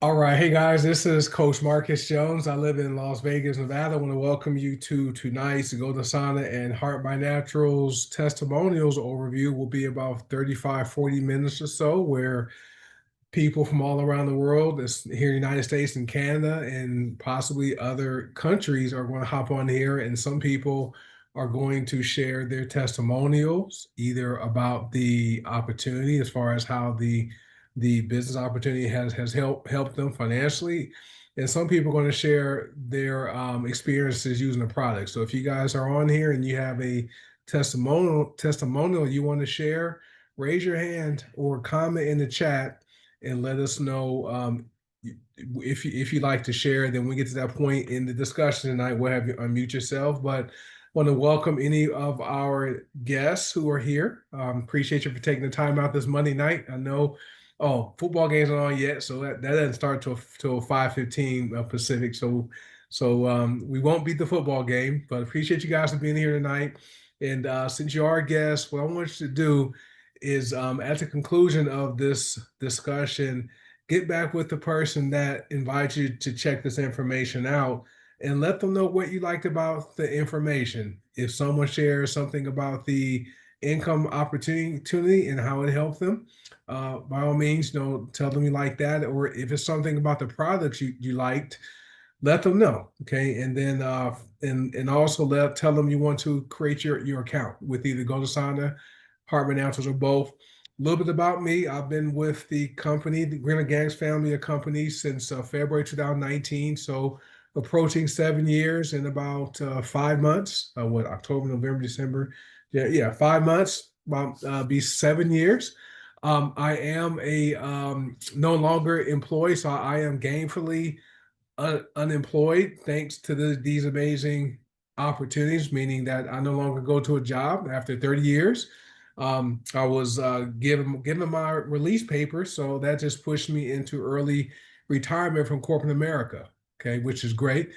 All right, hey guys, this is Coach Marcus Jones. I live in Las Vegas, Nevada. I want to welcome you to tonight's GoDesana and Heart by Naturals testimonials overview. Will be about 35, 40 minutes or so, where people from all around the world, this here in the United States and Canada and possibly other countries, are going to hop on here, and some people are going to share their testimonials either about the opportunity as far as how the business opportunity has helped them financially, and some people are going to share their experiences using the product. So if you guys are on here and you have a testimonial you want to share, raise your hand or comment in the chat and let us know if you'd like to share. Then when we get to that point in the discussion tonight, we'll have you unmute yourself. But want to welcome any of our guests who are here. Appreciate you for taking the time out this Monday night. I know, football games aren't on yet, so that doesn't start till 5:15 Pacific. So we won't beat the football game, but appreciate you guys for being here tonight. And since you are a guest, what I want you to do is at the conclusion of this discussion, get back with the person that invites you to check this information out and let them know what you liked about the information. If someone shares something about the income opportunity and how it helped them, by all means, tell them you like that. Or if it's something about the products you liked, let them know. Okay. And then and also tell them you want to create your account with either GoDesana, Hartman Answers, or both. A little bit about me. I've been with the company, the Greener Gangs family of companies, since February 2019. So approaching 7 years in about 5 months. October, November, December. Yeah, 5 months. About be 7 years. I am a no longer employed, so I am gainfully unemployed thanks to these amazing opportunities, meaning that I no longer go to a job after 30 years. I was given my release paper, so that just pushed me into early retirement from corporate America. Okay, which is great.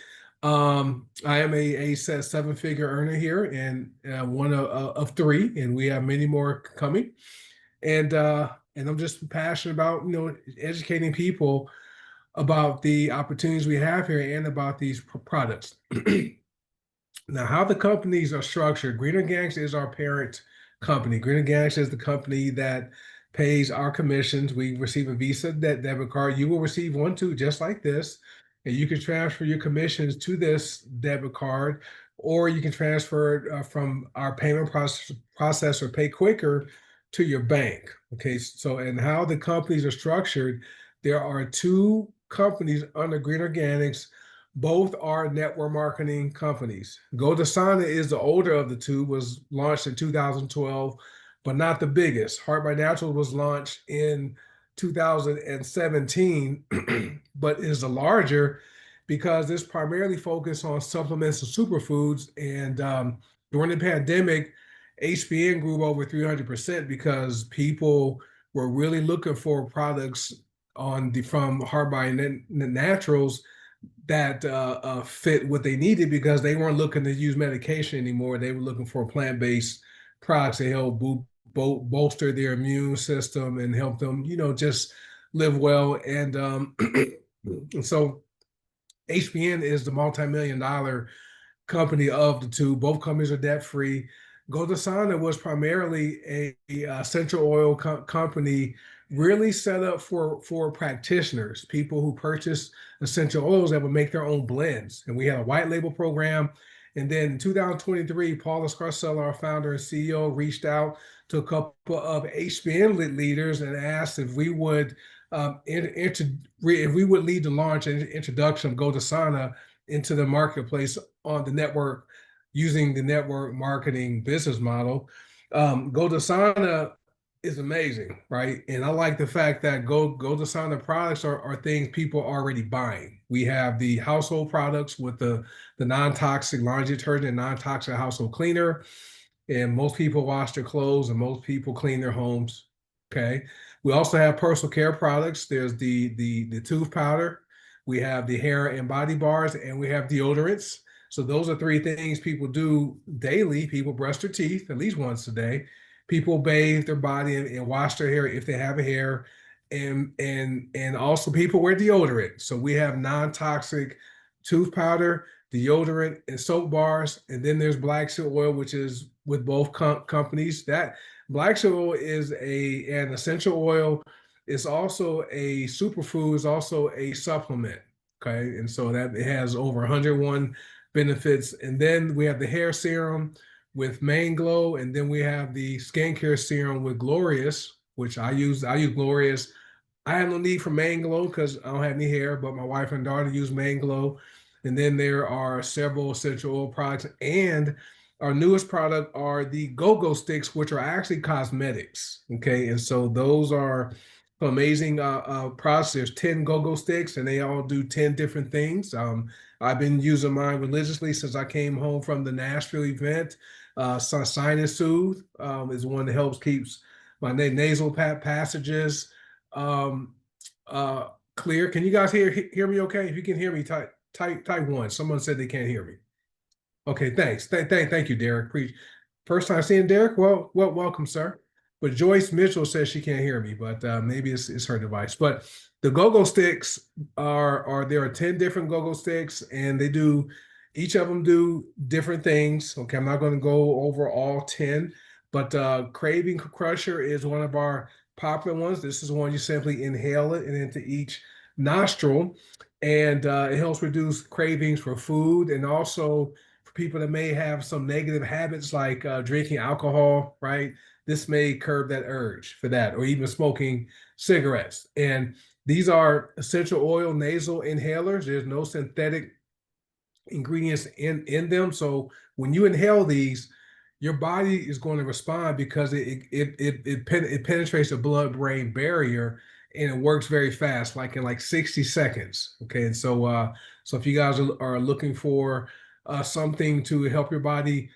I am a seven-figure earner here, and one of three, and we have many more coming. And I'm just passionate about educating people about the opportunities we have here and about these products. Now, how the companies are structured, Greener Gangs is our parent company. Greener Gangs is the company that pays our commissions. We receive a Visa debit card. You will receive one too, just like this. And you can transfer your commissions to this debit card, or you can transfer it from our payment processor, Pay Quicker, to your bank. Okay, so and how the companies are structured, there are two companies under Green Organics. Both are network marketing companies. GoDesana is the older of the two, was launched in 2012, but not the biggest. Heart by Natural was launched in 2017, but is the larger because it's primarily focused on supplements and superfoods. And during the pandemic, HBN grew over 300% because people were really looking for products from Heart by Naturals that fit what they needed, because they weren't looking to use medication anymore. They were looking for plant-based products that help bolster their immune system and help them, just live well. And so HBN is the multi-million-dollar company of the two. Both companies are debt-free. GoDesana was primarily a essential oil company, really set up for practitioners, people who purchase essential oils that would make their own blends. And we had a white label program. And then in 2023, Paula Scarcella, our founder and CEO, reached out to a couple of HBN leaders and asked if we would lead the launch and introduction of GoDesana into the marketplace on the network, using the network marketing business model. GoDesana is amazing, right? And I like the fact that GoDesana products are things people are already buying. We have the household products with the non-toxic laundry detergent and non-toxic household cleaner. And most people wash their clothes and most people clean their homes. Okay. We also have personal care products. There's the tooth powder. We have the hair and body bars, and we have deodorants. So those are three things people do daily. People brush their teeth at least once a day. People bathe their body and wash their hair if they have a hair. and also people wear deodorant. So we have non-toxic tooth powder, deodorant, and soap bars. And then there's black seed oil, which is with both companies. That black seed oil is an essential oil. It's also a superfood. It's also a supplement. Okay, and so that it has over 101 benefits. And then we have the hair serum with Main Glow, and then we have the skincare serum with Glorious, which I use. I use Glorious. I have no need for Main Glow because I don't have any hair, but my wife and daughter use Main Glow. And then there are several essential oil products. And our newest product are the Go-Go sticks, which are actually cosmetics. Okay. And so those are amazing products. There's 10 Go-Go sticks and they all do 10 different things. I've been using mine religiously since I came home from the Nashville event. Sinus Soothe is one that helps keeps my nasal passages um, clear. Can you guys hear me okay? If you can hear me, type one. Someone said they can't hear me. Okay, thanks. Thank you, Derek. First time seeing Derek. Well, welcome, sir. But Joyce Mitchell says she can't hear me, but maybe it's her device. But the go-go sticks are there are 10 different go-go sticks, and they do each of them do different things. Okay, I'm not going to go over all 10, but Craving Crusher is one of our popular ones. This is one you simply inhale it and into each nostril, and it helps reduce cravings for food and also for people that may have some negative habits like drinking alcohol, right? This may curb that urge for that, or even smoking cigarettes. And these are essential oil nasal inhalers. There's no synthetic ingredients in them. So when you inhale these, your body is going to respond because it penetrates the blood-brain barrier and it works very fast, like in like 60 seconds. Okay, and so if you guys are looking for something to help your body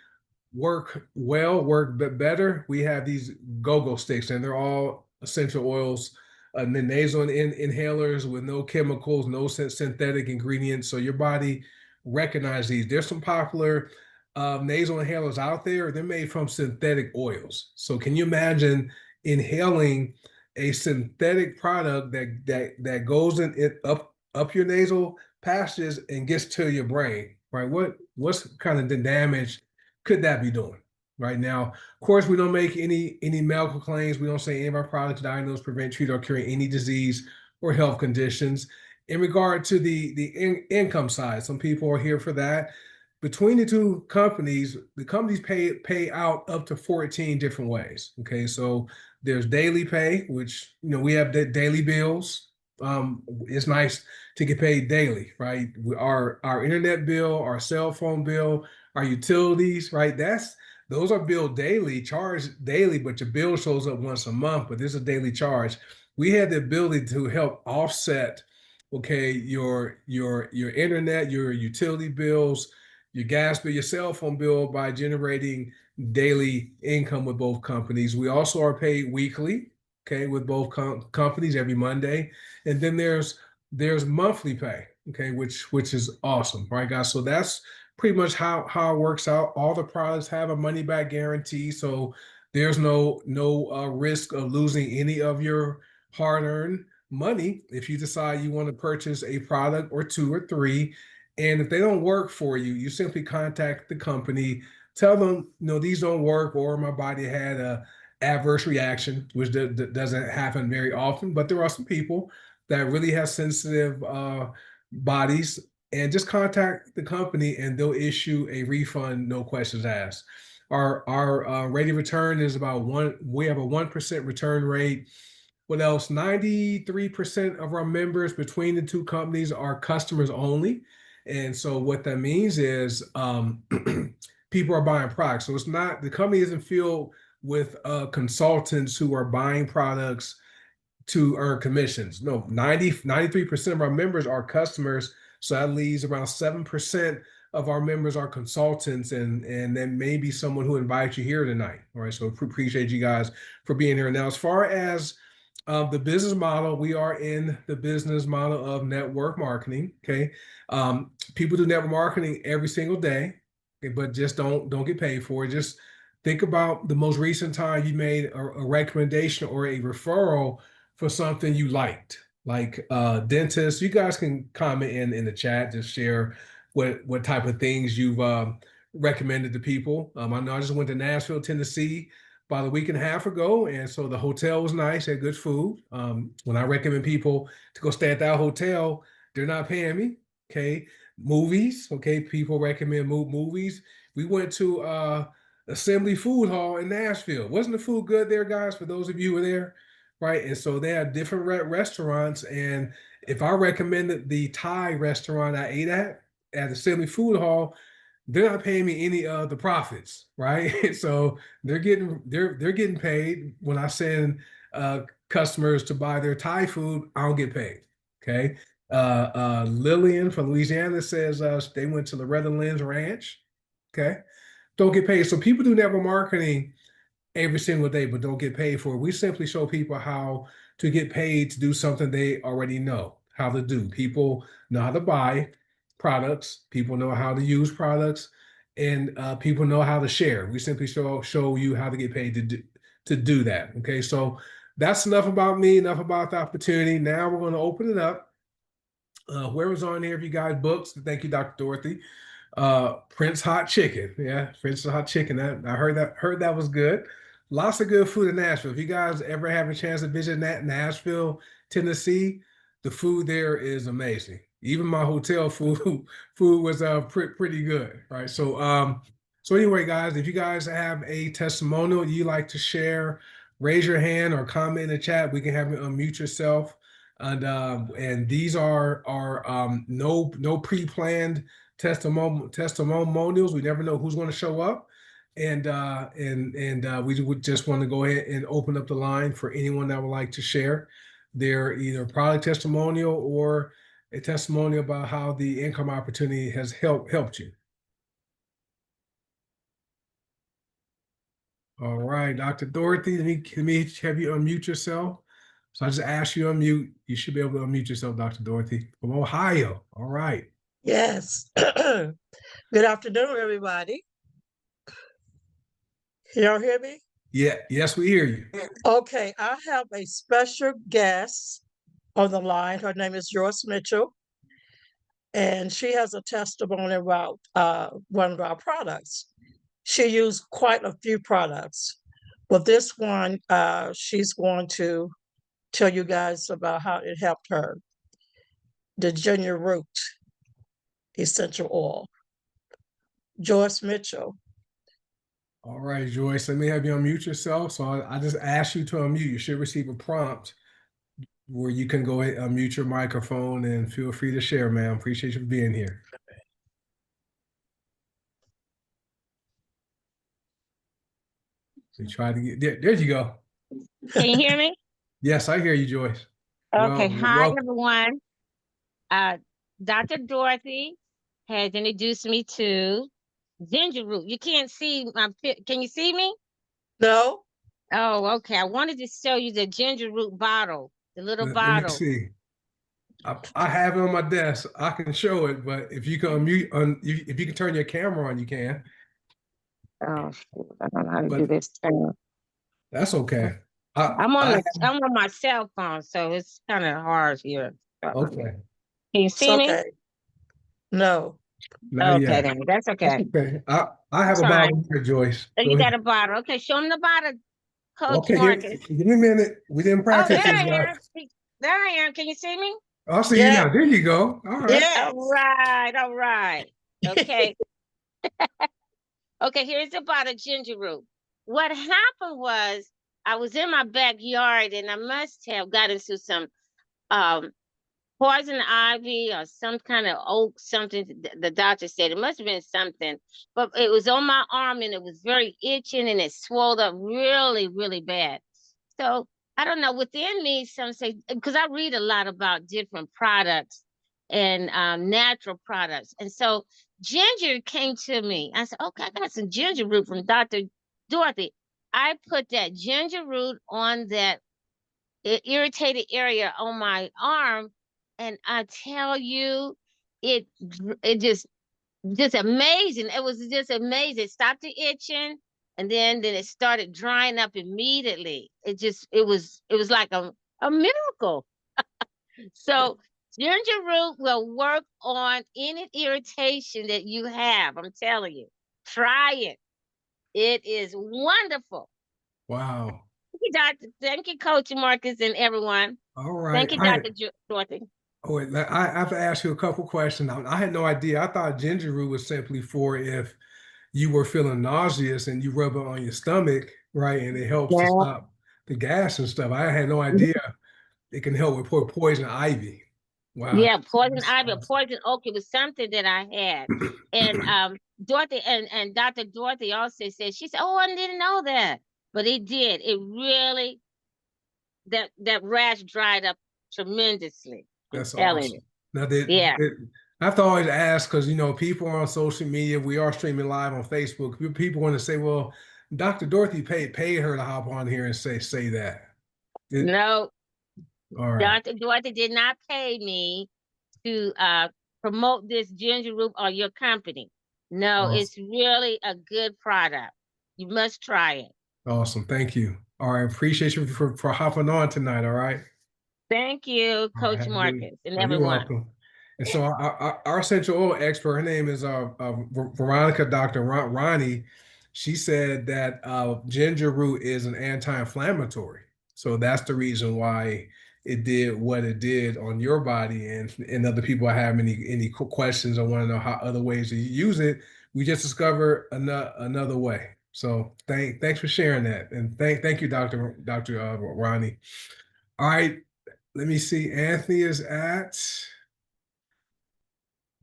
work better, we have these go-go sticks, and they're all essential oils, the nasal inhalers with no chemicals, no synthetic ingredients. So your body recognize these. There's some popular nasal inhalers out there. They're made from synthetic oils. So can you imagine inhaling a synthetic product that goes in it up your nasal passages and gets to your brain, right? What's kind of the damage could that be doing right now? Of course, we don't make any medical claims. We don't say any of our products diagnose, prevent, treat, or cure any disease or health conditions. In regard to the income side, some people are here for that. Between the two companies, the companies pay out up to 14 different ways. Okay, so there's daily pay, which we have the daily bills. It's nice to get paid daily, right? Our internet bill, our cell phone bill, our utilities, right? Those are billed daily, charged daily, but your bill shows up once a month, but this is a daily charge. We had the ability to help offset, okay, your internet, your utility bills, your gas bill, your cell phone bill by generating daily income with both companies. We also are paid weekly, okay, with both companies every Monday. And then there's monthly pay, okay, which is awesome, right, guys? So that's pretty much how it works out. All the products have a money back guarantee, so there's no risk of losing any of your hard-earned money if you decide you want to purchase a product or two or three. And if they don't work for you, you simply contact the company, tell them, these don't work, or my body had a adverse reaction, which doesn't happen very often, but there are some people that really have sensitive bodies, and just contact the company and they'll issue a refund, no questions asked. Our rate of return is about we have a 1% return rate. What else? 93% of our members between the two companies are customers only. And so what that means is people are buying products. So it's not, the company isn't filled with consultants who are buying products to earn commissions. No, 93% of our members are customers. So that leaves around 7% of our members are consultants, and then maybe someone who invites you here tonight. All right. So appreciate you guys for being here. Now, as far as the business model, we are in the business model of network marketing. Okay. People do network marketing every single day, okay, but just don't get paid for it. Just think about the most recent time you made a recommendation or a referral for something you liked, like dentists. You guys can comment in the chat, just share what type of things you've recommended to people. I know I just went to Nashville, Tennessee about a week and a half ago, and so the hotel was nice, had good food. When I recommend people to go stay at that hotel, they're not paying me. Okay, movies. Okay, people recommend movies. We went to Assembly Food Hall in Nashville. Wasn't the food good there, guys? For those of you who were there, right? And so they have different restaurants. And if I recommended the Thai restaurant I ate at Assembly Food Hall, they're not paying me any of the profits, right? So they're getting paid. When I send customers to buy their Thai food, I don't get paid. Okay. Lillian from Louisiana says they went to Loretta Lynn's Ranch. Okay. Don't get paid. So people do network marketing every single day, but don't get paid for it. We simply show people how to get paid to do something they already know how to do. People know how to buy products, people know how to use products, and people know how to share. We simply show you how to get paid to do that. Okay, so that's enough about me, enough about the opportunity. Now we're going to open it up. Whoever's on here, if you guys books, thank you, Dr. Dorothy. Prince Hot Chicken. Yeah, Prince Hot Chicken. I heard that was good. Lots of good food in Nashville. If you guys ever have a chance to visit Nashville, Tennessee, the food there is amazing. Even my hotel food was pretty good, right? So anyway, guys, if you guys have a testimonial you like to share, raise your hand or comment in the chat. We can have you unmute yourself. And these are no pre-planned testimonials. We never know who's going to show up, and we would just want to go ahead and open up the line for anyone that would like to share their either product testimonial or a testimonial about how the income opportunity has helped you. All right, Dr. Dorothy, let me have you unmute yourself. So I just asked you to unmute. You should be able to unmute yourself, Dr. Dorothy, from Ohio. All right. Yes. Good afternoon, everybody. Can y'all hear me? Yeah. Yes, we hear you. Okay, I have a special guest on the line. Her name is Joyce Mitchell, and she has a testimony about one of our products. She used quite a few products, but this one, she's going to tell you guys about how it helped her. The ginger root essential oil. Joyce Mitchell. All right, Joyce, let me have you unmute yourself. So I just asked you to unmute. You should receive a prompt where you can go ahead and unmute your microphone and feel free to share, ma'am. Appreciate you being here. We try to get there you go. Can you hear me? Yes, I hear you, Joyce. Okay. Hi, everyone. Dr. Dorothy has introduced me to ginger root. You can't see my can you see me? No. Oh, okay. I wanted to show you the ginger root bottle, the little bottle. Let me see. I have it on my desk. I can show it, but if you can unmute, if you can turn your camera on, you can. Oh, I don't know how to do this. That's okay. I'm on my cell phone, so it's kind of hard here. Okay. Can you see me? No. Okay, then that's okay. Okay. I have a bottle here, Joyce. So you got a bottle. Okay, show them the bottle, Coach Marcus. Give me a minute. We didn't practice there this. I am. There I am. Can you see me? I'll see you now. There you go. All right. Yes. All right. Okay. Okay, here's the bottle of ginger root. What happened was I was in my backyard and I must have got into some poison ivy or some kind of oak, something. The doctor said it must have been something, but it was on my arm and it was very itching and it swelled up really, really bad. So I don't know, within me, some say, because I read a lot about different products and natural products. And so ginger came to me. I said, okay, I got some ginger root from Dr. Dorothy. I put that ginger root on that irritated area on my arm, and I tell you, it just amazing. It was just amazing. It stopped the itching, and then it started drying up immediately. It was like a miracle. So ginger root will work on any irritation that you have. I'm telling you, try it. It is wonderful. Wow. Thank you, Doctor. Thank you, Coach Marcus, and everyone. All right. Thank you, Dr. Dorothy. Oh, wait, I have to ask you a couple questions. I had no idea. I thought ginger root was simply for if you were feeling nauseous and you rub it on your stomach, right? And it helps to Yeah. stop the gas and stuff. I had no idea it can help with poison ivy. Wow. Yeah, poison That's ivy, awesome. poison oak. It was something that I had. And Dorothy and Dr. Dorothy also said, she said, "Oh, I didn't know that." But it did. It really that rash dried up tremendously. I'm That's telling you. awesome. Now, Yeah. I have to always ask because, people are on social media. We are streaming live on Facebook. People want to say, well, Dr. Dorothy paid her to hop on here and say that. No, All right. Dr. Dorothy did not pay me to promote this ginger root or your company. No, Awesome. it's really a good product. You must try it. Awesome. Thank you. All right. Appreciate you for hopping on tonight. All right. Thank you, All right. Coach Have a good. Marcus, and Oh, you're everyone. welcome. And so our essential oil expert, her name is Veronica, Dr. Ronnie. She said that ginger root is an anti-inflammatory. So that's the reason why it did what it did on your body. And other people have any questions or want to know how other ways to use it, we just discovered another way. So thanks for sharing that. And thank you, Dr. Ronnie. All right. Let me see. Anthony is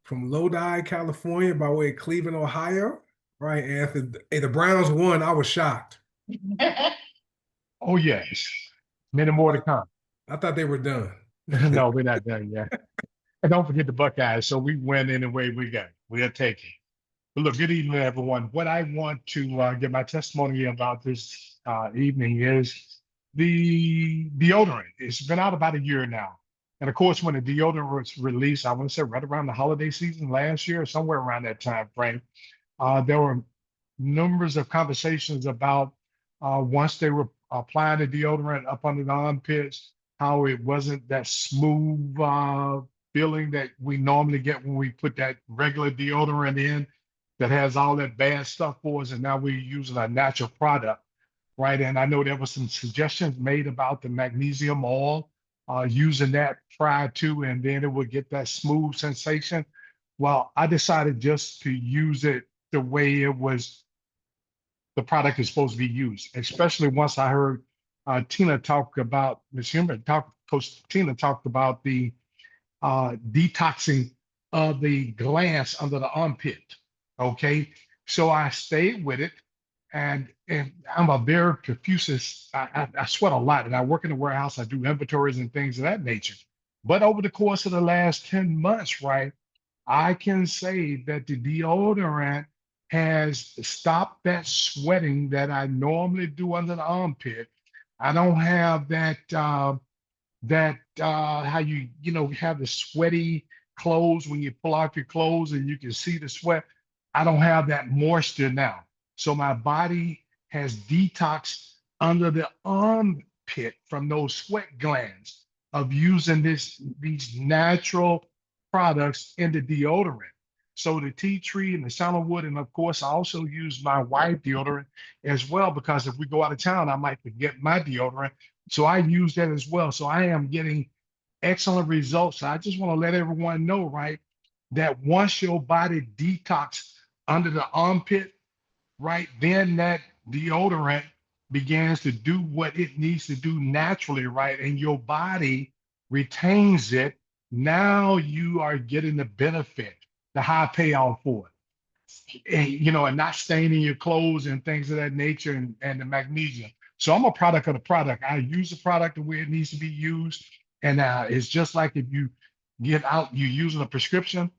from Lodi, California, by way of Cleveland, Ohio. Right, Anthony. Hey, the Browns won. I was shocked. Oh, yes. Many more to come. I thought they were done. No, we're not done yet. And don't forget the Buckeyes. So we win any way we got. We'll take it. But look, good evening, everyone. What I want to get my testimony about this evening is the deodorant. It's been out about a year now. And of course, when the deodorant was released, I want to say right around the holiday season last year, somewhere around that time frame, there were numbers of conversations about once they were applying the deodorant up under the armpits, how it wasn't that smooth feeling that we normally get when we put that regular deodorant in that has all that bad stuff for us, and now we're using a natural product, right? And I know there was some suggestions made about the magnesium oil, using that prior to, and then it would get that smooth sensation. Well, I decided just to use it the way it was, the product is supposed to be used, especially once I heard Tina talk about, Coach Tina talked about the detoxing of the glands under the armpit. Okay, so I stayed with it, and I'm a very profuse. I sweat a lot, and I work in the warehouse. I do inventories and things of that nature. But over the course of the last 10 months, right, I can say that the deodorant has stopped that sweating that I normally do under the armpit. I don't have that how you have the sweaty clothes when you pull off your clothes and you can see the sweat. I don't have that moisture now. So my body has detoxed under the armpit from those sweat glands of using these natural products in the deodorant. So the tea tree and the sandalwood, and of course I also use my wife deodorant as well, because if we go out of town, I might forget my deodorant. So I use that as well. So I am getting excellent results. So I just want to let everyone know, right, that once your body detox under the armpit, right, then that deodorant begins to do what it needs to do naturally, right, and your body retains it. Now you are getting the benefit, the high payoff for it. And not staining your clothes and things of that nature, and the magnesium. So I'm a product of the product. I use the product the way it needs to be used. And it's just like if you get out, you're using a prescription,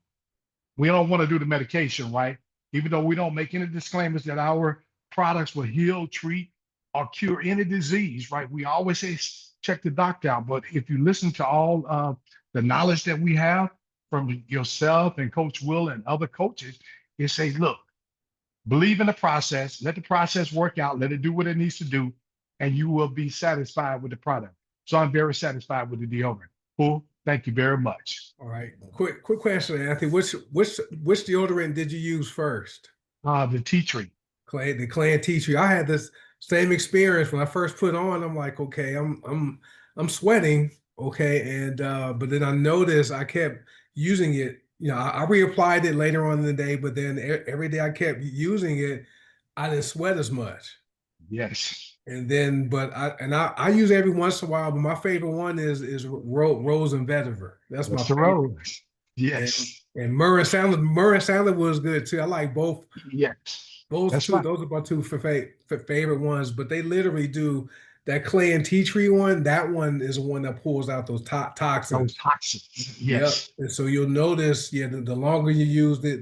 we don't want to do the medication, right? Even though we don't make any disclaimers that our products will heal, treat, or cure any disease, right? We always say check the doctor out. But if you listen to all the knowledge that we have from yourself and Coach Will and other coaches, it says, look, believe in the process, let the process work out, let it do what it needs to do, and you will be satisfied with the product. So I'm very satisfied with the deodorant. Cool. Thank you very much. All right. Quick question, Anthony. Which deodorant did you use first? The tea tree. The Clan tea tree. I had this same experience when I first put on. I'm like, okay, I'm sweating, okay, and but then I noticed I kept using it. You know, I reapplied it later on in the day, but then every day I kept using it, I didn't sweat as much. Yes. And then, but I use it every once in a while. But my favorite one is Rose and Vetiver. That's my That's the favorite. rose. Yes. And Murray Sandler was good too. I like both. Yes. Those That's two, right. those are my two favorite ones. But they literally do that clay and tea tree one. That one is the one that pulls out those Those toxins. toxins. Yep. Yes. And so you'll notice, yeah, the longer you use the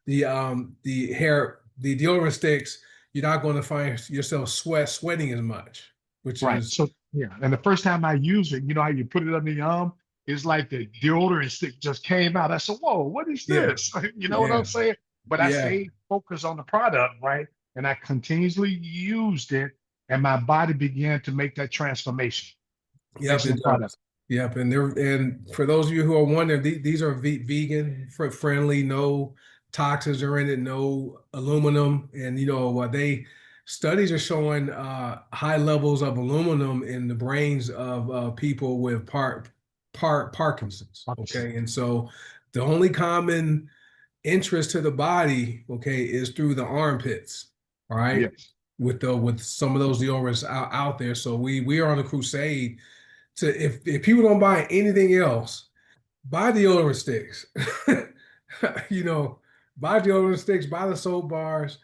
deodorant sticks, you're not going to find yourself sweating as much, which Right. is So yeah. And the first time I use it, you know how you put it under your arm? It's like the deodorant stick just came out. I said, whoa, what is yeah, this? You know what yeah, I'm saying? But I yeah. stayed focused on the product, right? And I continuously used it, and my body began to make that transformation. Yep, it Excellent product. does. Yep, and for those of you who are wondering, these are vegan friendly, no toxins are in it, no aluminum, and they studies are showing high levels of aluminum in the brains of people with Parkinson's. Okay, and so the only common interest to the body, okay, is through the armpits. All right, Yes. with some of those deodorants out there. So we are on a crusade to if people don't buy anything else, buy deodorant sticks. you know, buy deodorant sticks, buy the soap bars,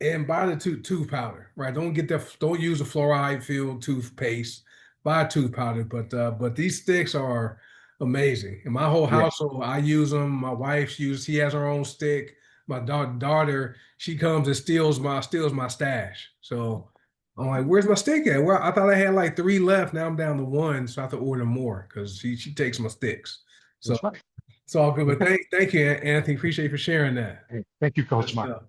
and buy the tooth powder. Right? Don't use a fluoride filled toothpaste. Buy a tooth powder, but these sticks are amazing. In my whole Yes. household, I use them. My wife uses. She has her own stick. My daughter, she comes and steals my stash. So I'm like, where's my stick at? Well, I thought I had like three left. Now I'm down to one, so I have to order more because she takes my sticks. So That's right. it's all good. But Okay. thank you, Anthony. Appreciate you for sharing that. Hey, thank you, Good Coach Mark. stuff.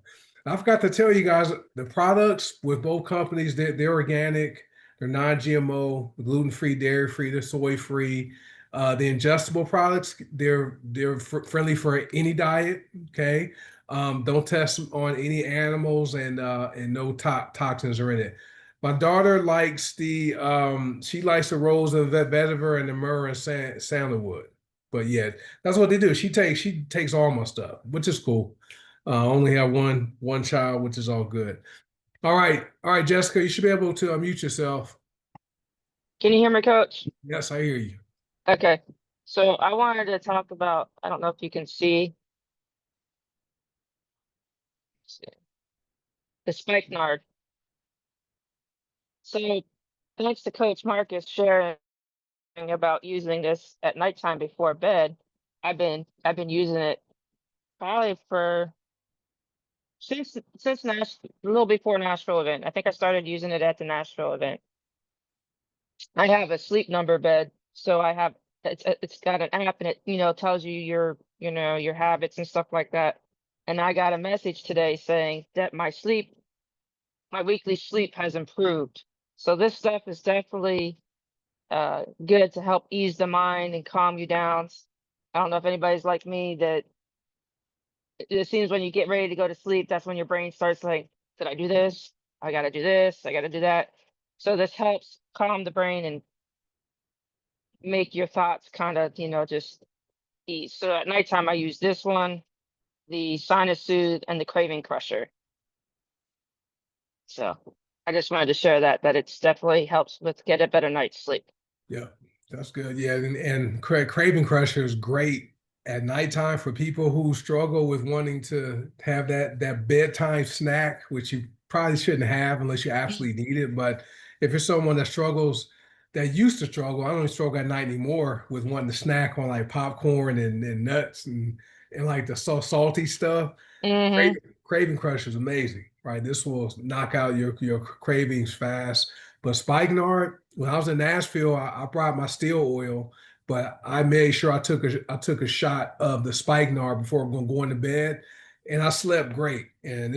I forgot to tell you guys the products with both companies, they're organic, they're non-GMO, gluten-free, dairy-free, they're soy-free. The ingestible products, they're friendly for any diet. Okay. Don't test on any animals and no toxins are in it. My daughter likes she likes the rose of vetiver and the myrrh and sandalwood. But yeah, that's what they do. She takes all my stuff, which is cool. Only have one child, which is all good. All right, Jessica, you should be able to unmute yourself. Can you hear me, Coach? Yes, I hear you. Okay. So I wanted to talk about, I don't know if you can see the spikenard. So thanks to Coach Marcus sharing about using this at nighttime before bed, I've been using it probably for since a little before Nashville event. I think I started using it at the Nashville event. I have a sleep number bed, so I have it's got an app and it tells you your habits and stuff like that. And I got a message today saying that my weekly sleep has improved. So this stuff is definitely good to help ease the mind and calm you down. I don't know if anybody's like me that it seems when you get ready to go to sleep, that's when your brain starts like, did I do this? I gotta do this, I gotta do that. So this helps calm the brain and make your thoughts kind of, just ease. So at nighttime, I use this one, the Sinus Soothe, and the Craving Crusher. So I just wanted to share that it's definitely helps with get a better night's sleep. Yeah, that's good. Yeah, and Craving Crusher is great at nighttime for people who struggle with wanting to have that bedtime snack, which you probably shouldn't have unless you absolutely need it. But if you're someone that used to struggle, I don't struggle at night anymore with wanting to snack on like popcorn and nuts and like the salty stuff. Mm-hmm. Craving Crush is amazing, right? This will knock out your cravings fast. But spikenard, when I was in Nashville, I brought my steel oil, but I made sure I took a shot of the spikenard before going to bed, and I slept great. And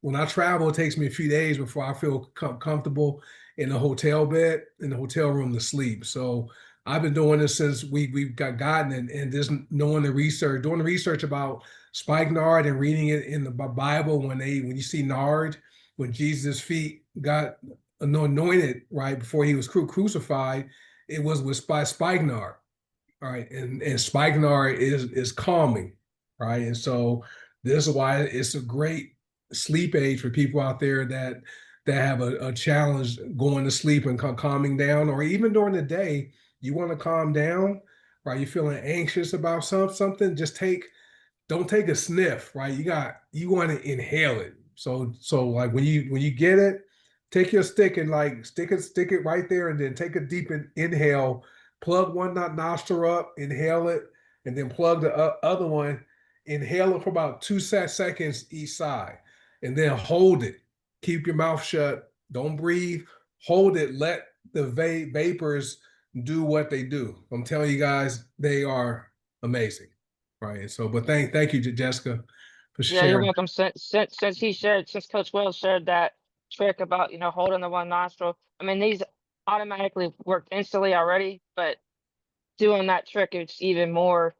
when I travel, it takes me a few days before I feel comfortable. in a hotel bed, in the hotel room to sleep. So I've been doing this since we've gotten it, and just knowing the research, doing the research about spikenard and reading it in the Bible when you see nard, when Jesus' feet got anointed right before he was crucified, it was with spikenard. All right, and spikenard is calming, right? And so this is why it's a great sleep aid for people out there that have a challenge going to sleep and calming down, or even during the day, you want to calm down, right? You're feeling anxious about something, just don't take a sniff, right? You want to inhale it. So like when you get it, take your stick and like stick it right there, and then take a deep inhale. Plug one nostril up, inhale it, and then plug the other one. Inhale it for about 2 seconds each side, and then hold it. Keep your mouth shut. Don't breathe. Hold it. Let the vapors do what they do. I'm telling you guys, they are amazing. Right. So, but thank you to Jessica for Yeah, you're sharing. welcome. Since Coach Wells shared that trick about, holding the one nostril. I mean, these automatically worked instantly already, but doing that trick, it's even more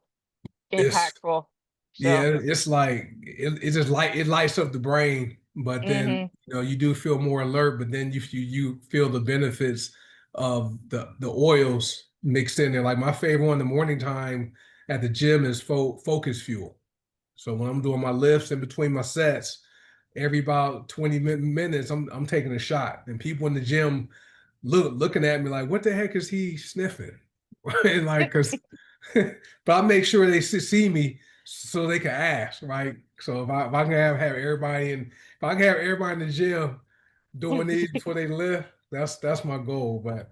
It's impactful. So, Yeah, it's like it just it lights up the brain, but then mm-hmm. you do feel more alert, but then you feel the benefits of the oils mixed in there. Like my favorite one in the morning time at the gym is focus fuel. So when I'm doing my lifts in between my sets, every about 20 minutes, I'm taking a shot, and people in the gym looking at me like, what the heck is he sniffing? Right? Like, cause, but I make sure they see me so they can ask, right? So if I can have everybody if I can have everybody in the gym doing these before they lift, that's my goal. But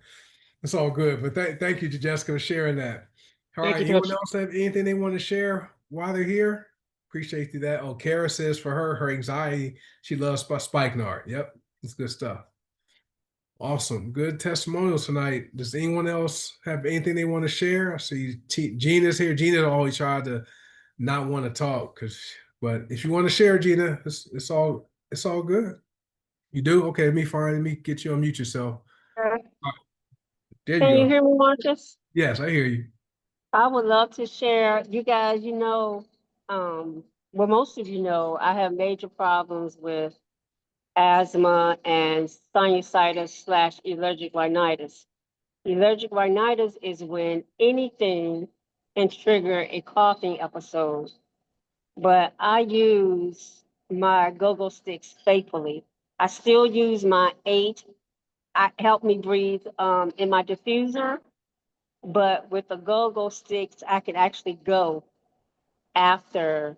it's all good. But thank you to Jessica for sharing that. All Thank right, you, anyone Coach. else have anything they want to share while they're here? Appreciate you that. Oh, Kara says for her anxiety, she loves spikenard. Yep, it's good stuff. Awesome. Good testimonials tonight. Does anyone else have anything they want to share? I see Gina's here. Gina always tried to not want to talk but if you want to share, Gina, it's all good. You do? Okay, let me get you unmute yourself. There you Can you go. hear me, Marcus? Yes, I hear you. I would love to share. You guys, well, most of you know, I have major problems with asthma and sinusitis slash allergic rhinitis. Allergic rhinitis is when anything can trigger a coughing episode, but I use my go-go sticks faithfully. I still use my 8. I help me breathe in my diffuser. But with the go-go sticks, I can actually go after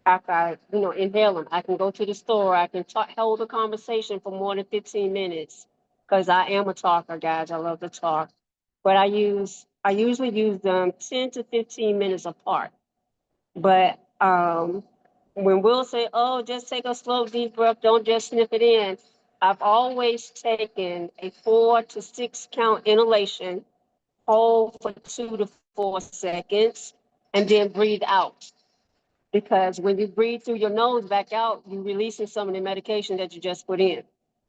I, inhale them. I can go to the store. I can hold a conversation for more than 15 minutes because I am a talker, guys. I love to talk. But I usually use them 10 to 15 minutes apart. But when Will say, "Oh, just take a slow deep breath, don't just sniff it in," I've always taken a 4 to 6 count inhalation, hold for 2 to 4 seconds, and then breathe out. Because when you breathe through your nose back out, you're releasing some of the medication that you just put in.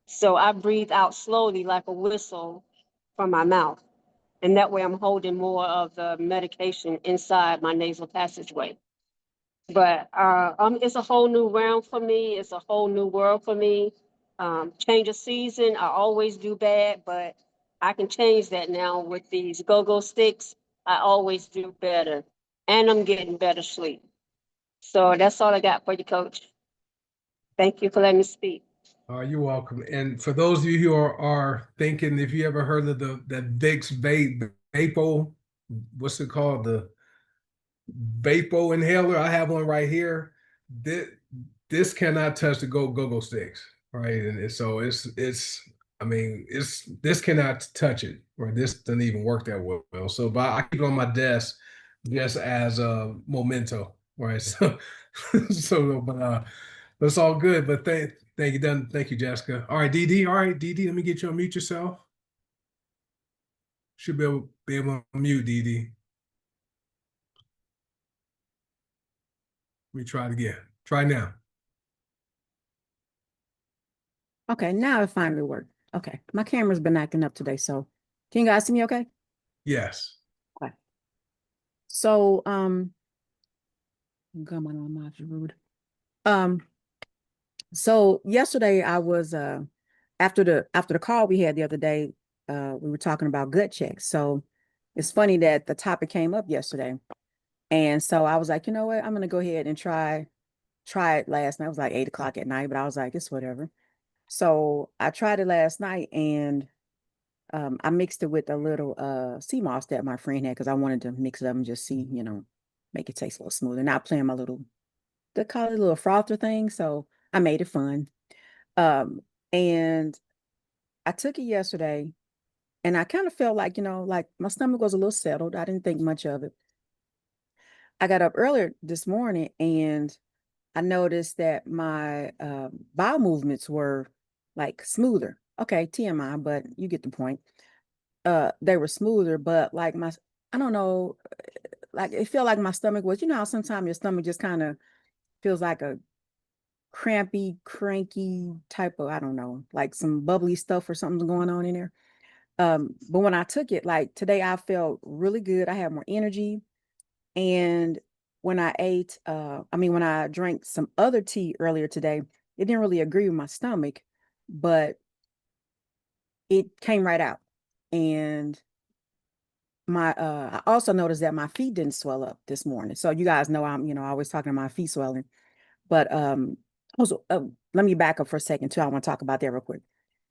So I breathe out slowly like a whistle from my mouth. And that way I'm holding more of the medication inside my nasal passageway. But it's a whole new realm for me. It's a whole new world for me. Change of season, I always do bad, but I can change that now with these go-go sticks. I always do better, and I'm getting better sleep. So that's all I got for you, Coach. Thank you for letting me speak. You're welcome. And for those of you who are thinking, if you ever heard of that Vicks Vapo, what's it called? The Vapo inhaler. I have one right here. This cannot touch the go sticks, right? And so it's I mean this cannot touch it, right? This doesn't even work that well. So but I keep it on my desk just as a memento, right? So but it's all good. But thank you, Jessica. All right, DD. All right, DD. Let me get you to unmute yourself. Should be able to mute DD. Let me try it again. Try now. Okay, now it finally worked. Okay, my camera's been acting up today, so can you guys see me okay? Yes. Okay. So, come on, my rude. Um, so yesterday I was after the call we had the other day, we were talking about gut checks. So it's funny that the topic came up yesterday. And so I was like, you know what, I'm gonna go ahead and try it last night. It was like 8 o'clock at night, but I was like, it's whatever. So I tried it last night and I mixed it with a little sea moss that my friend had because I wanted to mix it up and just see, make it taste a little smoother. Not playing my little, they call it a little frother thing. So I made it fun. And I took it yesterday and I kind of felt like, like my stomach was a little settled. I didn't think much of it. I got up earlier this morning and I noticed that my bowel movements were like smoother. Okay, TMI, but you get the point. They were smoother, but like I don't know, like it felt like my stomach was, how sometimes your stomach just kind of feels like a crampy, cranky type of, I don't know, like some bubbly stuff or something's going on in there. But when I took it, like today, I felt really good. I had more energy. And when I when I drank some other tea earlier today, it didn't really agree with my stomach, but it came right out. And I also noticed that my feet didn't swell up this morning. So you guys know I'm, always talking about my feet swelling. But also, let me back up for a second too. I want to talk about that real quick.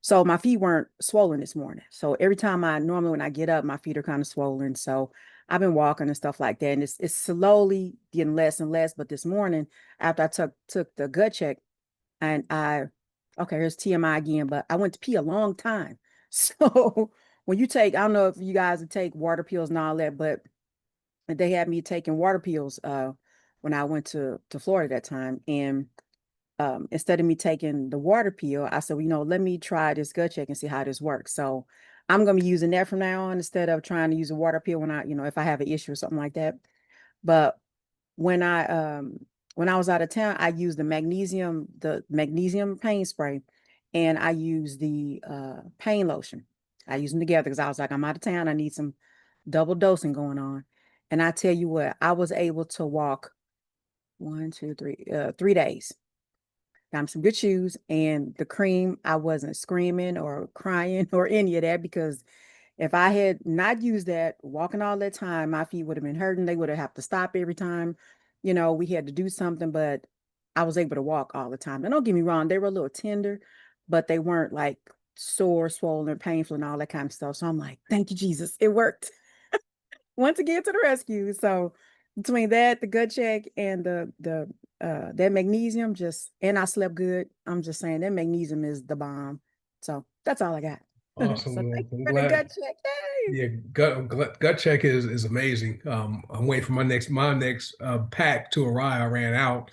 So my feet weren't swollen this morning. So every time normally when I get up, my feet are kind of swollen. So I've been walking and stuff like that. And it's slowly getting less and less. But this morning, after I took the gut check and okay, here's TMI again, but I went to pee a long time. So when you take, I don't know if you guys take water pills and all that, but they had me taking water pills when I went to Florida that time. And instead of me taking the water pill, I said, well, let me try this gut check and see how this works. So I'm going to be using that from now on instead of trying to use a water pill when if I have an issue or something like that. But when I was out of town, I used the magnesium pain spray, and I used the pain lotion. I used them together because I was like, I'm out of town. I need some double dosing going on. And I tell you what, I was able to walk 3 days. Got some good shoes and the cream. I wasn't screaming or crying or any of that because if I had not used that, walking all that time, my feet would have been hurting. They would have to stop every time. We had to do something, but I was able to walk all the time. And don't get me wrong, they were a little tender, but they weren't like sore, swollen, painful, and all that kind of stuff. So I'm like, thank you, Jesus. It worked. Once again to the rescue. So between that, the gut check, and the that magnesium, and I slept good. I'm just saying that magnesium is the bomb. So that's all I got. Awesome. So Well, thank you I'm for the gut glad. check. Yay! Yeah, gut check is amazing. I'm waiting for my next pack to arrive. I ran out.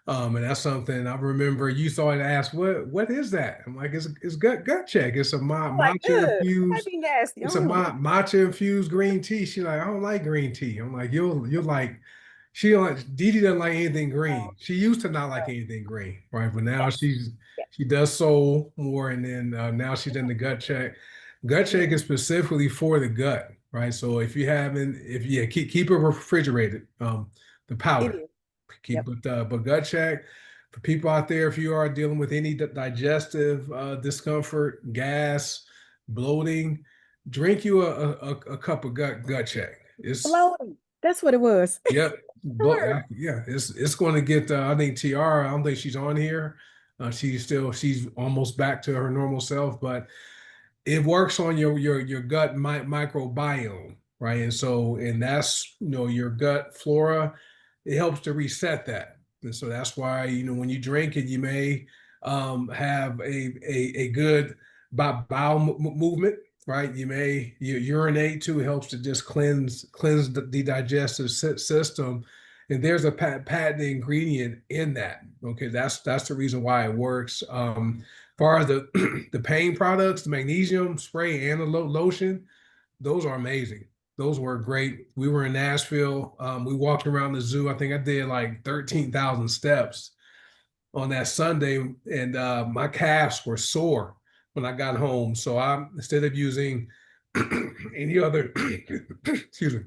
And that's something I remember you saw and asked, what is that? I'm like, it's gut check. It's a I'm like, matcha ugh, it might infused, be nasty. I it's a don't know. matcha infused green tea. She's like, I don't like green tea. I'm like, you'll like, she don't like, Didi doesn't like anything green. She used to not like anything green, right? But now Yes. Yes. she does soul more, and then now she's in the gut check. Gut check is specifically for the gut, right? So if you keep it refrigerated, the It powder. is. Keep Yep. it, but gut check for people out there. If you are dealing with any digestive discomfort, gas, bloating, drink you a cup of gut check. It's Bloating. That's what it was. Yep, Sure. yeah. It's going to get. I think Tiara. I don't think she's on here. She's almost back to her normal self, but it works on your gut microbiome, right? And that's your gut flora. It helps to reset that, and so that's why when you drink it, you may have a good bowel movement, right? You urinate too. It helps to just cleanse the digestive system. And there's a patent ingredient in that. Okay, that's the reason why it works. Far as the pain products, the magnesium spray and the lotion, those are amazing. Those were great. We were in Nashville. We walked around the zoo. I think I did like 13,000 steps on that Sunday, and my calves were sore. when I got home. So I'm, instead of using any other, excuse me,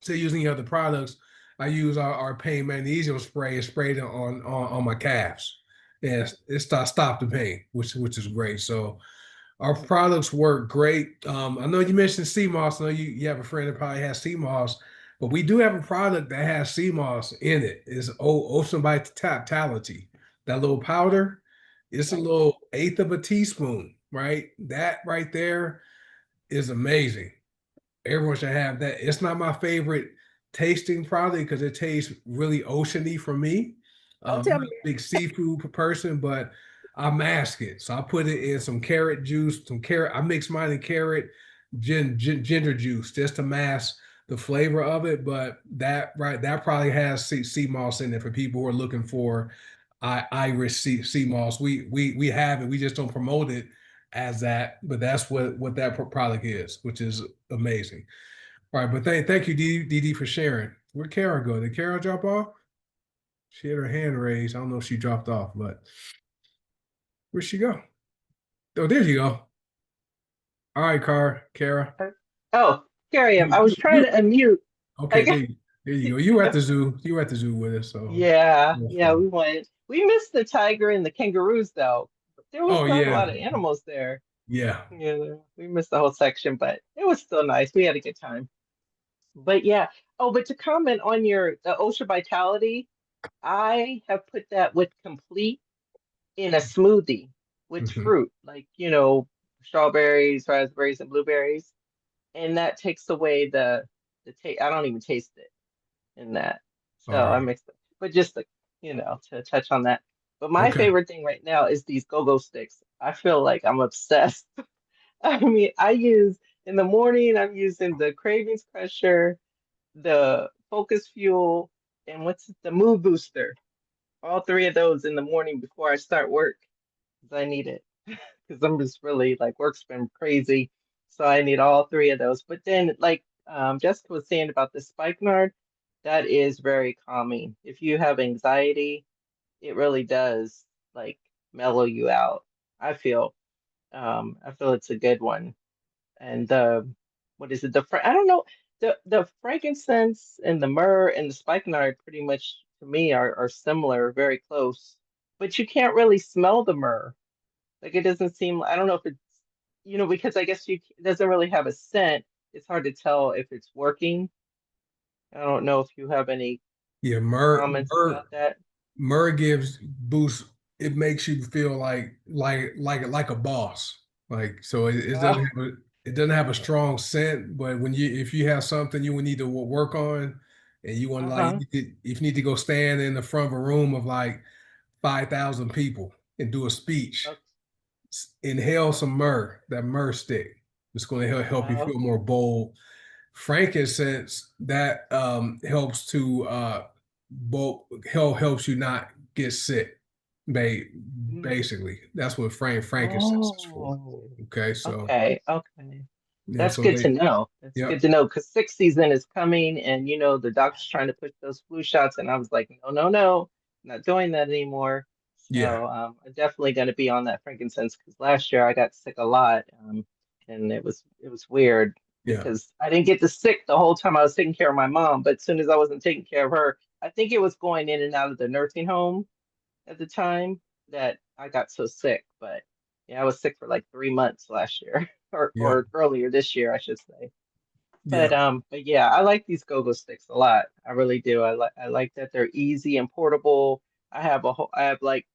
instead of using other products, I use our pain magnesium spray and sprayed it on my calves. And it stopped the pain, which is great. So our products work great. I know you mentioned CMOS. I know you have a friend that probably has CMOS, but we do have a product that has CMOS in it. It's Ocean Vitality. That little powder, it's a little eighth of a teaspoon, right? That right there is amazing. Everyone should have that. It's not my favorite tasting product because it tastes really oceany for me. Don't I'm tell not me. a big seafood person, but I mask it. So I put it in some carrot juice, some carrot. I mix mine in carrot, ginger juice just to mask the flavor of it. But that probably has sea moss in it for people who are looking for Irish sea moss. We have it. We just don't promote it as that, but that's what that product is, which is amazing. All right, but thank you, Dee for sharing. Where'd Kara go? Did Kara drop off? She had her hand raised. I don't know if she dropped off, but where'd she go? Oh, there you go. All right, Kara. Oh, here I am. I was trying to unmute. I Okay, got, there you go. You were at the zoo. You were at the zoo with us, so yeah, that's yeah, fine. we went. We missed the tiger and the kangaroos though. There was Oh not a yeah, lot of animals there. yeah. Yeah, we missed the whole section, but it was still nice. We had a good time. But yeah. Oh, but to comment on the Ocean Vitality, I have put that with complete in a smoothie with Hmm. fruit, like, strawberries, raspberries, and blueberries. And that takes away the taste. I don't even taste it in that. So All I right. mixed it. But just to touch on that. But my Okay. favorite thing right now is these go-go sticks. I feel like I'm obsessed. I mean, I use in the morning, I'm using the Cravings Crusher, the Focus Fuel, and what's the Mood Booster. All three of those in the morning before I start work, 'cause I need it. Because I'm just really like work's been crazy. So I need all three of those. But then, like Jessica was saying about the spikenard, that is very calming. If you have anxiety, it really does like mellow you out. I feel. I feel it's a good one. And what is it? I don't know. The frankincense and the myrrh and the spikenard pretty much to me are similar, very close. But you can't really smell the myrrh. Like it doesn't seem, I don't know if it's, because I guess it doesn't really have a scent. It's hard to tell if it's working. I don't know if you have any Yeah, myrrh, comments myrrh, about that. myrrh gives boost. It makes you feel like a boss. Like so, Oh, it doesn't have a strong scent. But if you have something you would need to work on, and you want like uh-huh. if you need to go stand in the front of a room of like 5,000 people and do a speech, Okay. inhale some myrrh, that myrrh stick. It's going to help you Oh, feel more bold. Frankincense that helps to both helps you not get sick. Ba- mm. Basically, that's what frankincense is for. Oh, Okay, so okay, okay. yeah, That's so good to know. That's good yep, to know because 6 season is coming, and the doctor's trying to push those flu shots, and I was like, no, no, no, not doing that anymore. yeah, So I'm definitely going to be on that frankincense because last year I got sick a lot, and it was weird yeah, because I didn't get the sick the whole time I was taking care of my mom, but as soon as I wasn't taking care of her, I think it was going in and out of the nursing home at the time that I got so sick. But yeah, I was sick for like 3 months last year, or yeah, or earlier this year, I should say. But yeah, but yeah, I like these go-go sticks a lot. I really do. I like that they're easy and portable. I have like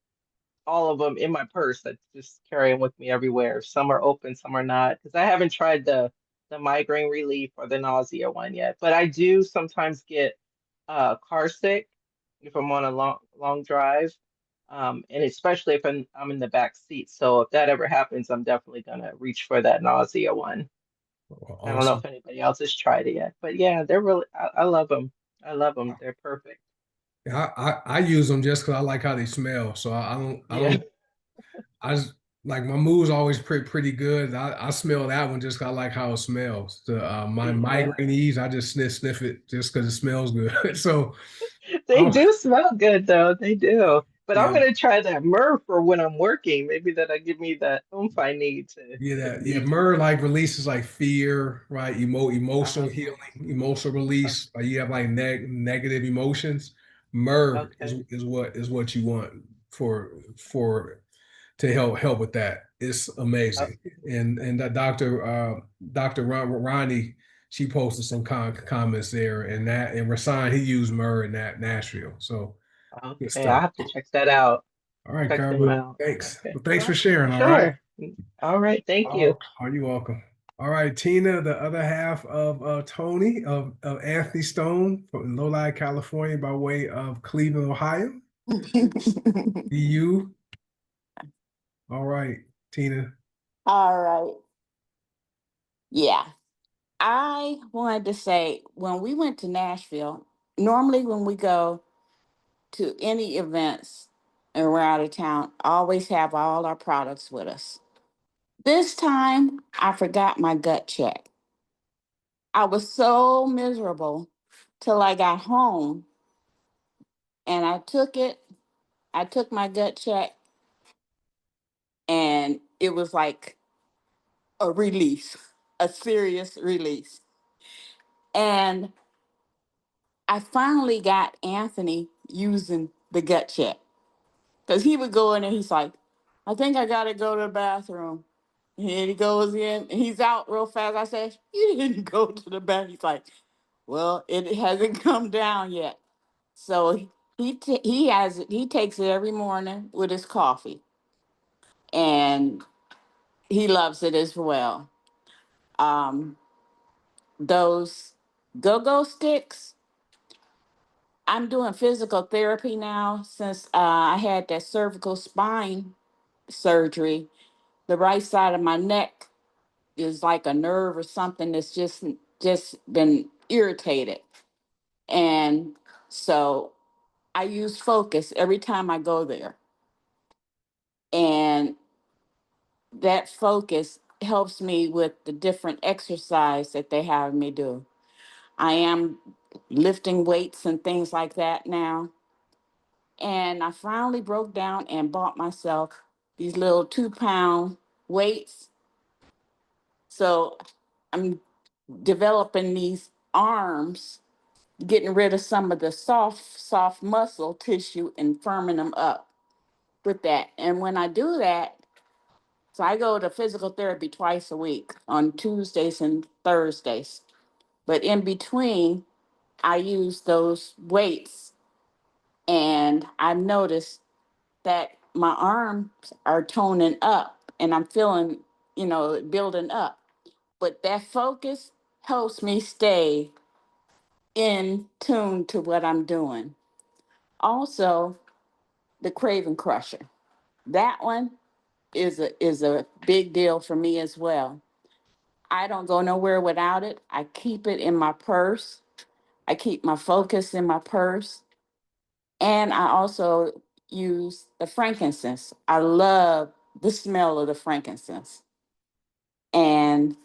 all of them in my purse. I just carry them with me everywhere. Some are open, some are not. Because I haven't tried the migraine relief or the nausea one yet. But I do sometimes get car sick if I'm on a long drive. And especially if I'm in the back seat. So if that ever happens, I'm definitely gonna reach for that nausea one. I don't know awesome. if anybody else has tried it yet, but yeah, they're really. I love them. I love them. They're perfect. Yeah, I use them just because I like how they smell. So I Yeah. don't I just like my mood's always pretty good. I smell that one just 'cause I like how it smells. The my Yeah. migraine ease, I just sniff it just because it smells good. So They I'm do smell good though. They do. But I'm Yeah, gonna try that myrrh for when I'm working. Maybe that'll give me that oomph I need yeah. to Myrrh like releases like fear, right? Emotional okay. healing, emotional release. Like you have like negative emotions. Myrrh Okay. is what you want for to help with that. It's Uh, amazing. And that Dr. Ronnie, she posted some comments there, and that and Rasan, he used myrrh in that Nashville. So good okay, stuff. I'll have to check that out. All right, Check them Carla. out. Thanks. Okay. Well, thanks for sharing. All right. Sure. All right. Thank you. Oh, are you welcome? All right, Tina, the other half of Tony of Anthony Stone from Lodi, California, by way of Cleveland, Ohio. You. All right, Tina. All right. Yeah. I wanted to say when we went to Nashville, normally when we go to any events and we're out of town, I always have all our products with us. This time I forgot my gut check. I was so miserable till I got home and I took it. I took my gut check and it was like a release, a serious release. And I finally got Anthony using the gut check because he would go in and he's like, I think I got to go to the bathroom. And he goes in and he's out real fast. I said, you didn't go to the bathroom. He's like, well, it hasn't come down yet. So he takes it every morning with his coffee and he loves it as well. Um, those go-go sticks, I'm doing physical therapy now since I had that cervical spine surgery. The right side of my neck is like a nerve or something that's just been irritated. And so I use focus every time I go there. And that focus helps me with the different exercise that they have me do. I am lifting weights and things like that now. And I finally broke down and bought myself these little 2 pound weights. So I'm developing these arms, getting rid of some of the soft muscle tissue and firming them up with that. And when I do that, so I go to physical therapy twice a week on Tuesdays and Thursdays. But in between, I use those weights and I've noticed that my arms are toning up and I'm feeling, building up. But that focus helps me stay in tune to what I'm doing. Also, the craving crusher. That one is a big deal for me as well. I don't go nowhere without it. I keep it in my purse. I keep my focus in my purse. And I also use the frankincense. I love the smell of the frankincense. And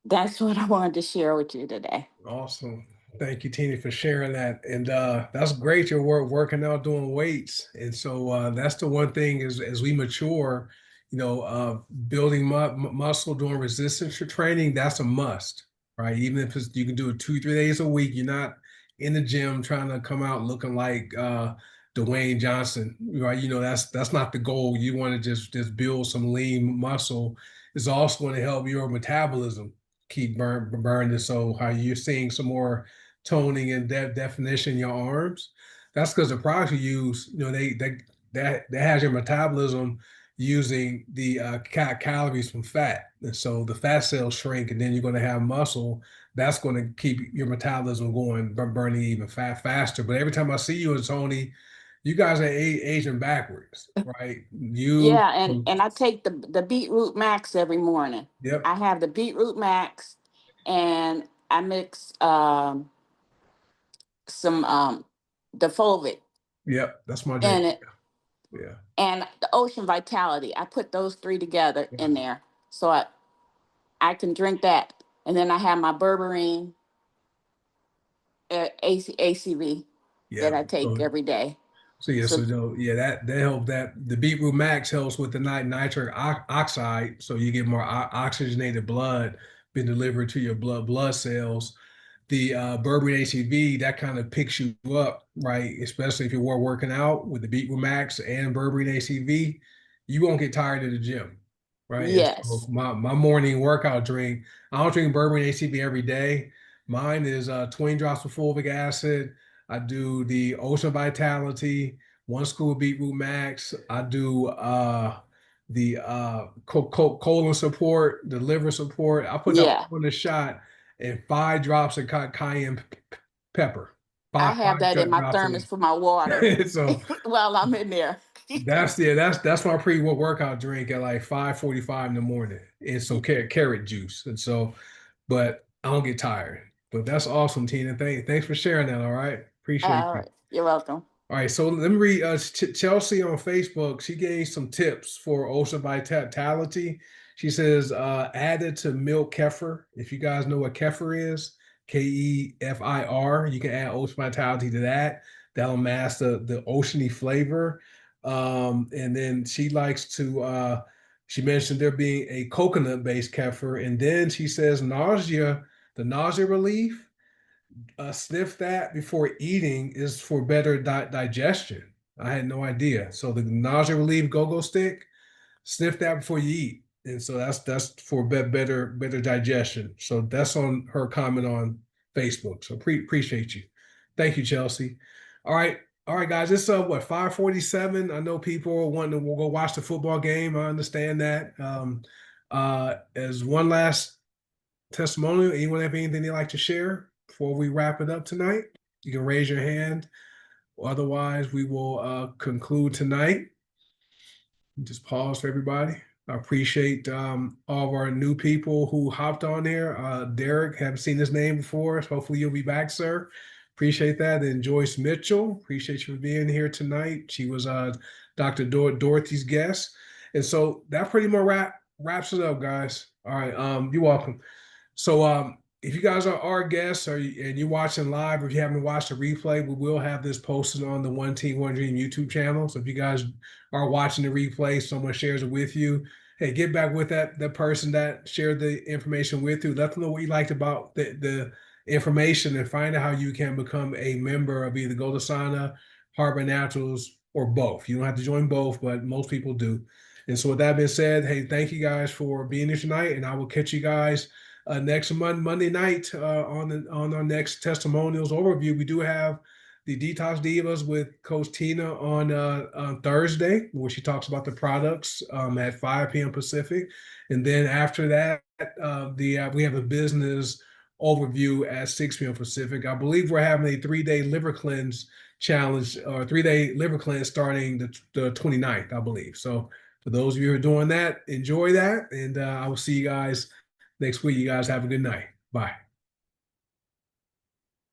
that's what I wanted to share with you today. Awesome. Thank you, Tina, for sharing that. And that's great. You're working out, doing weights. And so that's the one thing is as we mature, building muscle, doing resistance training, that's a must, right? Even if you can do it 2, 3 days a week, you're not in the gym trying to come out looking like Dwayne Johnson, right? That's not the goal. You want to just build some lean muscle. It's also going to help your metabolism keep burning. So how you're seeing some more toning and definition in your arms, that's because the products you use, that has your metabolism using the calories from fat. And so the fat cells shrink, and then you're going to have muscle. That's going to keep your metabolism going, burning even faster. But every time I see you and Tony, you guys are aging backwards, right? You, Yeah, and I take the beetroot max every morning. yep, I have the beetroot max and I mix some the fulvic yep, that's my drink. in it Yeah. and the ocean vitality. I put those three together Yeah. in there so I can drink that. And then I have my berberine ACV that Yeah. I take So every day. So yeah, So yeah, that help that the beetroot max helps with the nitric oxide, so you get more oxygenated blood being delivered to your blood cells. The berberine ACV that kind of picks you up, right? Especially if you're working out with the beetroot max and berberine ACV, you won't get tired of the gym, right? And so yes, my morning workout drink, I don't drink berberine ACV every day. Mine is 20 drops of fulvic acid. I do the Ocean Vitality, one scoop of beetroot max. I do the colon support, the liver support. I put that yeah. all in a shot and 5 drops of cayenne pepper. I Five, have five that in my drops thermos for my water in. So while I'm in there. that's my pre-workout drink at like 5:45 in the morning, and some carrot juice. And so, but I don't get tired. But that's awesome, Tina. Thanks for sharing that. All right, appreciate All you. right, you're welcome. All right, so let me read Chelsea on Facebook. She gave some tips for Ocean Vitality. She says, added to milk kefir. If you guys know what kefir is, KEFIR, you can add Ocean Vitality to that. That'll mask the oceany flavor. And then she likes to, she mentioned there being a coconut-based kefir. And then she says the nausea relief, sniff that before eating is for better digestion. I had no idea. So the nausea relief go-go stick, sniff that before you eat, and so that's for better digestion. So that's on her comment on Facebook. So appreciate you. Thank you, Chelsea. All right. All right, guys, it's what 5:47. I know people are wanting to go watch the football game. I understand that. As one last testimonial, anyone have anything they'd like to share before we wrap it up tonight? You can raise your hand. Otherwise, we will conclude tonight. Just pause for everybody. I appreciate all of our new people who hopped on here. Derek, haven't seen his name before. So hopefully you'll be back, sir. Appreciate that. And Joyce Mitchell, appreciate you for being here tonight. She was Dr. Dorothy's guest. And so that pretty much wraps it up, guys. All right. You're welcome. So if you guys are our guests and you're watching live, or if you haven't watched the replay, we will have this posted on the One Team One Dream YouTube channel. So if you guys are watching the replay, someone shares it with you, hey, get back with that person that shared the information with you. Let them know what you liked about the information, and find out how you can become a member of either GoDesana, Heart by Naturals, or both. You don't have to join both, but most people do. And so with that being said, hey, thank you guys for being here tonight, and I will catch you guys next Monday night on our next testimonials overview. We do have the Detox Divas with Coach Tina on Thursday, where she talks about the products at 5 p.m. Pacific, and then after that, we have a business overview at 6 p.m. Pacific. I believe we're having a 3-day liver cleanse challenge, or 3-day liver cleanse starting the 29th, I believe. So for those of you who are doing that, enjoy that, and I will see you guys next week. You guys have a good night. Bye.